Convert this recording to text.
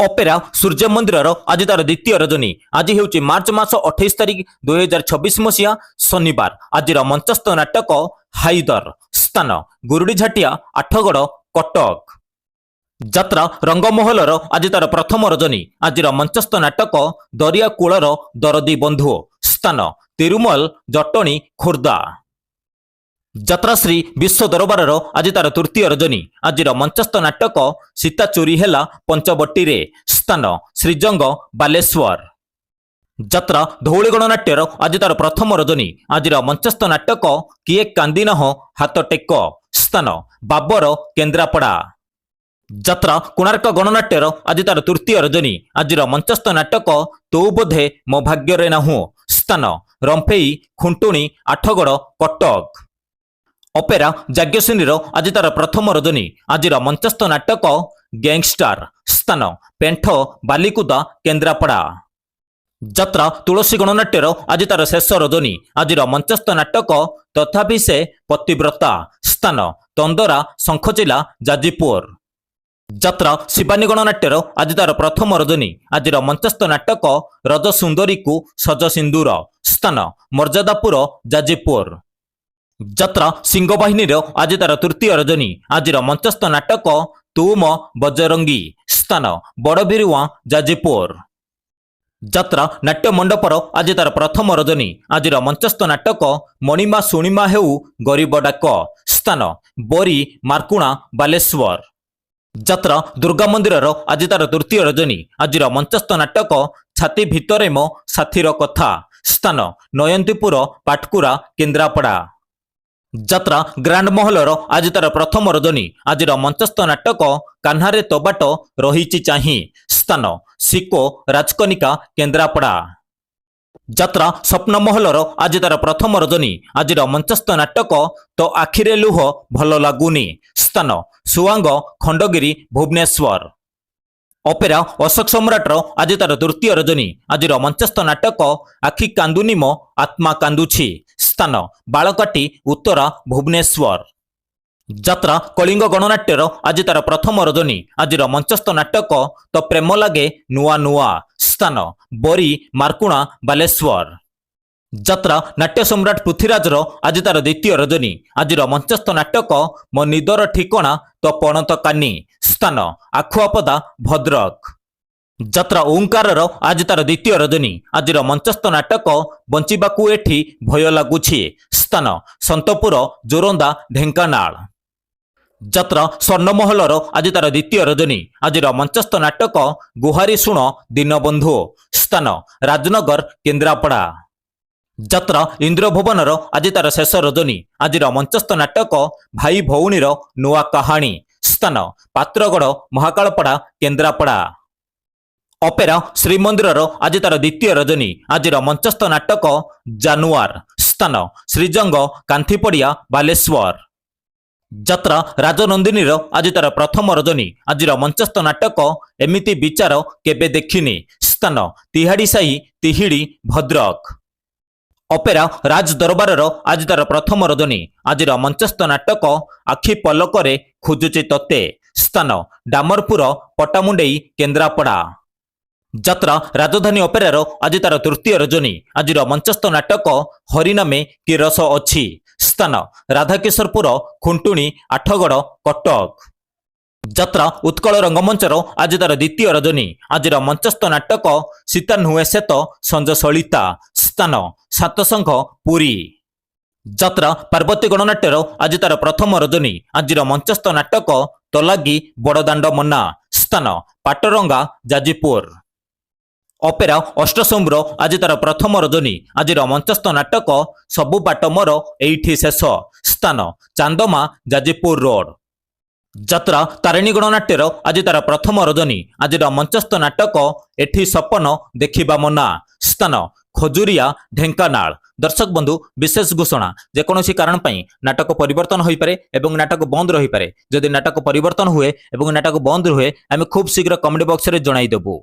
Opera ସୂର୍ଯ୍ୟ ମନ୍ଦିରର ଆଜି ତାର ଦ୍ୱିତୀୟ ରଜନୀ। ଆଜି ହେଉଛି ମାର୍ଚ୍ଚ ମାସ 28 ତାରିଖ 2026 ମସିହା ଶନିବାର। ଆଜିର ମଞ୍ଚସ୍ଥ ନାଟକ ହାଇଦର। ସ୍ଥାନ ଗୁରୁଡିଝାଟିଆ, ଆଠଗଡ଼, କଟକ। ଯାତ୍ରା ରଙ୍ଗମହଲର ଆଜି ତାର ପ୍ରଥମ ରଜନୀ। ଆଜିର ମଞ୍ଚସ୍ଥ ନାଟକ ଦରିଆ କୂଳର ଦରଦୀ ବନ୍ଧୁ। ସ୍ଥାନ ତିରୁମଲ, ଜଟଣୀ, ଖୋର୍ଦ୍ଧା। ଯାତ୍ରାଶ୍ରୀ ବିଶ୍ୱ ଦରବାରର ଆଜି ତାର ତୃତୀୟ ରଜନୀ। ଆଜିର ମଞ୍ଚସ୍ଥ ନାଟକ ସୀତା ଚୋରି ହେଲା ପଞ୍ଚବଟୀରେ। ସ୍ଥାନ ଶ୍ରୀଜଙ୍ଗ, ବାଲେଶ୍ୱର। ଯାତ୍ରା ଧଉଳି ଗଣନାଟ୍ୟର ଆଜି ତାର ପ୍ରଥମ ରଜନୀ। ଆଜିର ମଞ୍ଚସ୍ଥ ନାଟକ କିଏ କାନ୍ଦିନାହଁ ହାତ ଟେକ। ସ୍ଥାନ ବାବର, କେନ୍ଦ୍ରାପଡ଼ା। ଯାତ୍ରା କୋଣାର୍କ ଗଣନାଟ୍ୟର ଆଜି ତାର ତୃତୀୟ ରଜନୀ। ଆଜିର ମଞ୍ଚସ୍ଥ ନାଟକ ତୁ ବୋଧେ ମୋ ଭାଗ୍ୟରେ ନାହୁଁ। ସ୍ଥାନ ରମ୍ଫେଇ, ଖୁଣ୍ଟୁଣି, ଆଠଗଡ଼, କଟକ। ଅପେରା ଯାଜ୍ଞସେନୀର ଆଜି ତାର ପ୍ରଥମ ରଜନୀ। ଆଜିର ମଞ୍ଚସ୍ଥ ନାଟକ ଗ୍ୟାଙ୍ଗଷ୍ଟାର। ସ୍ଥାନ ପେଣ୍ଠ, ବାଲିକୁଦା, କେନ୍ଦ୍ରାପଡ଼ା। ଯାତ୍ରା ତୁଳସୀ ଗଣନାଟ୍ୟର ଆଜି ତାର ଶେଷ ରଜନୀ। ଆଜିର ମଞ୍ଚସ୍ଥ ନାଟକ ତଥାପି ସେ ପତିବ୍ରତା। ସ୍ଥାନ ତନ୍ଦରା, ଶଙ୍ଖଚିଲା, ଯାଜପୁର। ଯାତ୍ରା ଶିବାନୀ ଗଣନାଟ୍ୟର ଆଜି ତାର ପ୍ରଥମ ରଜନୀ। ଆଜିର ମଞ୍ଚସ୍ଥ ନାଟକ ରଜସୁନ୍ଦରୀକୁ ସଜ ସିନ୍ଦୁର। ସ୍ଥାନ ମର୍ଯ୍ୟାଦାପୁର, ଯାଜପୁର। ଯାତ୍ରା ସିଂହବାହିନୀର ଆଜି ତାର ତୃତୀୟ ରଜନୀ। ଆଜିର ମଞ୍ଚସ୍ଥ ନାଟକ ତୁ ମୋ ବଜରଙ୍ଗୀ। ସ୍ଥାନ ବଡ଼ବିରୁଆଁ, ଯାଜପୁର। ଯାତ୍ରା ନାଟ୍ୟ ମଣ୍ଡପର ଆଜି ତାର ପ୍ରଥମ ରଜନୀ। ଆଜିର ମଞ୍ଚସ୍ଥ ନାଟକ ମଣିମା ଶୁଣିମା ହେଉ ଗରିବ ଡାକ। ସ୍ଥାନ ବରୀ, ମାର୍କୁଣା, ବାଲେଶ୍ୱର। ଯାତ୍ରା ଦୁର୍ଗା ମନ୍ଦିରର ଆଜି ତାର ତୃତୀୟ ରଜନୀ। ଆଜିର ମଞ୍ଚସ୍ଥ ନାଟକ ଛାତି ଭିତରେ ମୋ ସାଥୀର କଥା। ସ୍ଥାନ ନୟନ୍ତୀପୁର, ପାଟକୁରା, କେନ୍ଦ୍ରାପଡ଼ା। ଯାତ୍ରା ଗ୍ରାଣ୍ଡ ମହଲର ଆଜି ତାର ପ୍ରଥମ ରଜନୀ। ଆଜିର ମଞ୍ଚସ୍ଥ ନାଟକ କାହ୍ନାରେ ତୋ ବାଟ ରହିଛି ଚାହିଁ। ସ୍ଥାନ ସିକୋ, ରାଜକନିକା, କେନ୍ଦ୍ରାପଡ଼ା। ଯାତ୍ରା ସ୍ୱପ୍ନ ମହଲର ଆଜି ତାର ପ୍ରଥମ ରଜନୀ। ଆଜିର ମଞ୍ଚସ୍ଥ ନାଟକ ତୋ ଆଖିରେ ଲୁହ ଭଲ ଲାଗୁନି। ସ୍ଥାନ ସୁଆଙ୍ଗ, ଖଣ୍ଡଗିରି, ଭୁବନେଶ୍ୱର। ଅପେରା ଅଶୋକ ସମ୍ରାଟର ଆଜି ତାର ତୃତୀୟ ରଜନୀ। ଆଜିର ମଞ୍ଚସ୍ଥ ନାଟକ ଆଖି କାନ୍ଦୁନି ମୋ ଆତ୍ମା କାନ୍ଦୁଛି। ସ୍ଥାନ ବାଳକାଟି, ଉତ୍ତରା, ଭୁବନେଶ୍ୱର। ଯାତ୍ରା କଳିଙ୍ଗ ଗଣନାଟ୍ୟର ଆଜି ତାର ପ୍ରଥମ ରଜନୀ। ଆଜିର ମଞ୍ଚସ୍ଥ ନାଟକ ତ ପ୍ରେମ ଲାଗେ ନୂଆ ନୂଆ। ସ୍ଥାନ ବରୀ, ମାର୍କୁଣା, ବାଲେଶ୍ୱର। ଯାତ୍ରା ନାଟ୍ୟ ସମ୍ରାଟ ପୃଥ୍ୱୀରାଜର ଆଜି ତାର ଦ୍ୱିତୀୟ ରଜନୀ। ଆଜିର ମଞ୍ଚସ୍ଥ ନାଟକ ମୋ ନିଦର ଠିକଣା ତ ପଣତ କାନି। ସ୍ଥାନ ଆଖୁଆପଦା, ଭଦ୍ରକ। ଯାତ୍ରା ଓଁକାରର ଆଜି ତାର ଦ୍ୱିତୀୟ ରଜନୀ। ଆଜିର ମଞ୍ଚସ୍ଥ ନାଟକ ବଞ୍ଚିବାକୁ ଏଠି ଭୟ ଲାଗୁଛି। ସ୍ଥାନ ସନ୍ତପୁର, ଜୋରନ୍ଦା, ଢେଙ୍କାନାଳ। ଯାତ୍ରା ସ୍ୱର୍ଣ୍ଣମହଲର ଆଜି ତାର ଦ୍ୱିତୀୟ ରଜନୀ। ଆଜିର ମଞ୍ଚସ୍ଥ ନାଟକ ଗୁହାରି ଶୁଣ ଦୀନବନ୍ଧୁ। ସ୍ଥାନ ରାଜନଗର, କେନ୍ଦ୍ରାପଡ଼ା। ଯାତ୍ରା ଇନ୍ଦ୍ରଭୁବନର ଆଜି ତାର ଶେଷ ରଜନୀ। ଆଜିର ମଞ୍ଚସ୍ଥ ନାଟକ ଭାଇ ଭଉଣୀର ନୂଆ କାହାଣୀ। ସ୍ଥାନ ପାତ୍ରଗଡ଼, ମହାକାଳପଡ଼ା, କେନ୍ଦ୍ରାପଡ଼ା। ଅପେରା ଶ୍ରୀମନ୍ଦିରର ଆଜି ତାର ଦ୍ୱିତୀୟ ରଜନୀ। ଆଜିର ମଞ୍ଚସ୍ଥ ନାଟକ ଜାନୁଆର। ସ୍ଥାନ ଶ୍ରୀଜଙ୍ଗ, କାନ୍ଥିପଡ଼ିଆ, ବାଲେଶ୍ୱର। ଯାତ୍ରା ରାଜନନ୍ଦିନୀର ଆଜି ତାର ପ୍ରଥମ ରଜନୀ। ଆଜିର ମଞ୍ଚସ୍ଥ ନାଟକ ଏମିତି ବିଚାର କେବେ ଦେଖିନି। ସ୍ଥାନ ତିହାଡ଼ି ସାହି, ତିହିଡ଼ି, ଭଦ୍ରକ। ଅପେରା ରାଜ ଦରବାରର ଆଜି ତାର ପ୍ରଥମ ରଜନୀ। ଆଜିର ମଞ୍ଚସ୍ଥ ନାଟକ ଆଖି ପଲକରେ ଖୋଜୁଛି ତତେ। ସ୍ଥାନ ଡାମରପୁର, ପଟାମୁଣ୍ଡେଇ, କେନ୍ଦ୍ରାପଡ଼ା। ଯାତ୍ରା ରାଜଧାନୀ ଅପେରାର ଆଜି ତାର ତୃତୀୟ ରଜନୀ। ଆଜିର ମଞ୍ଚସ୍ଥ ନାଟକ ହରିନାମେ କି ରସ ଅଛି। ସ୍ଥାନ ରାଧାକିଶୋରପୁର, ଖୁଣ୍ଟୁଣି, ଆଠଗଡ଼, କଟକ। ଯାତ୍ରା ଉତ୍କଳ ରଙ୍ଗମଞ୍ଚର ଆଜି ତାର ଦ୍ୱିତୀୟ ରଜନୀ। ଆଜିର ମଞ୍ଚସ୍ଥ ନାଟକ ସୀତା ନୁହେଁ ସେ ତ ସଞ୍ଜ ସଳିତା। ସ୍ଥାନ ସାତସଙ୍ଘ, ପୁରୀ। ଯାତ୍ରା ପାର୍ବତୀ ଗଣନାଟ୍ୟର ଆଜି ତାର ପ୍ରଥମ ରଜନୀ। ଆଜିର ମଞ୍ଚସ୍ଥ ନାଟକ ତଲାଗି ବଡ଼ଦାଣ୍ଡ ମନା। ସ୍ଥାନ ପାଟରଙ୍ଗା, ଯାଜପୁର। ଅପେରା ଅଷ୍ଟସୋମର ଆଜି ତାର ପ୍ରଥମ ରଜନୀ। ଆଜିର ମଞ୍ଚସ୍ଥ ନାଟକ ସବୁ ବାଟ ମୋର ଏଇଠି ଶେଷ। ସ୍ଥାନ ଚାନ୍ଦମା, ଯାଜପୁର ରୋଡ। ଯାତ୍ରା ତାରିଣୀ ଗଣନାଟ୍ୟର ଆଜି ତାର ପ୍ରଥମ ରଜନୀ। ଆଜିର ମଞ୍ଚସ୍ଥ ନାଟକ ଏଠି ସପନ ଦେଖିବା ମନା। ସ୍ଥାନ ଖଜୁରିଆ, ଢେଙ୍କାନାଳ। ଦର୍ଶକ ବନ୍ଧୁ, ବିଶେଷ ଘୋଷଣା, ଯେକୌଣସି କାରଣ ପାଇଁ ନାଟକ ପରିବର୍ତ୍ତନ ହୋଇପାରେ ଏବଂ ନାଟକ ବନ୍ଦ ରହିପାରେ। ଯଦି ନାଟକ ପରିବର୍ତ୍ତନ ହୁଏ ଏବଂ ନାଟକ ବନ୍ଦ ରୁହେ ଆମେ ଖୁବ୍ ଶୀଘ୍ର କମେଣ୍ଟ ବକ୍ସରେ ଜଣାଇଦେବୁ।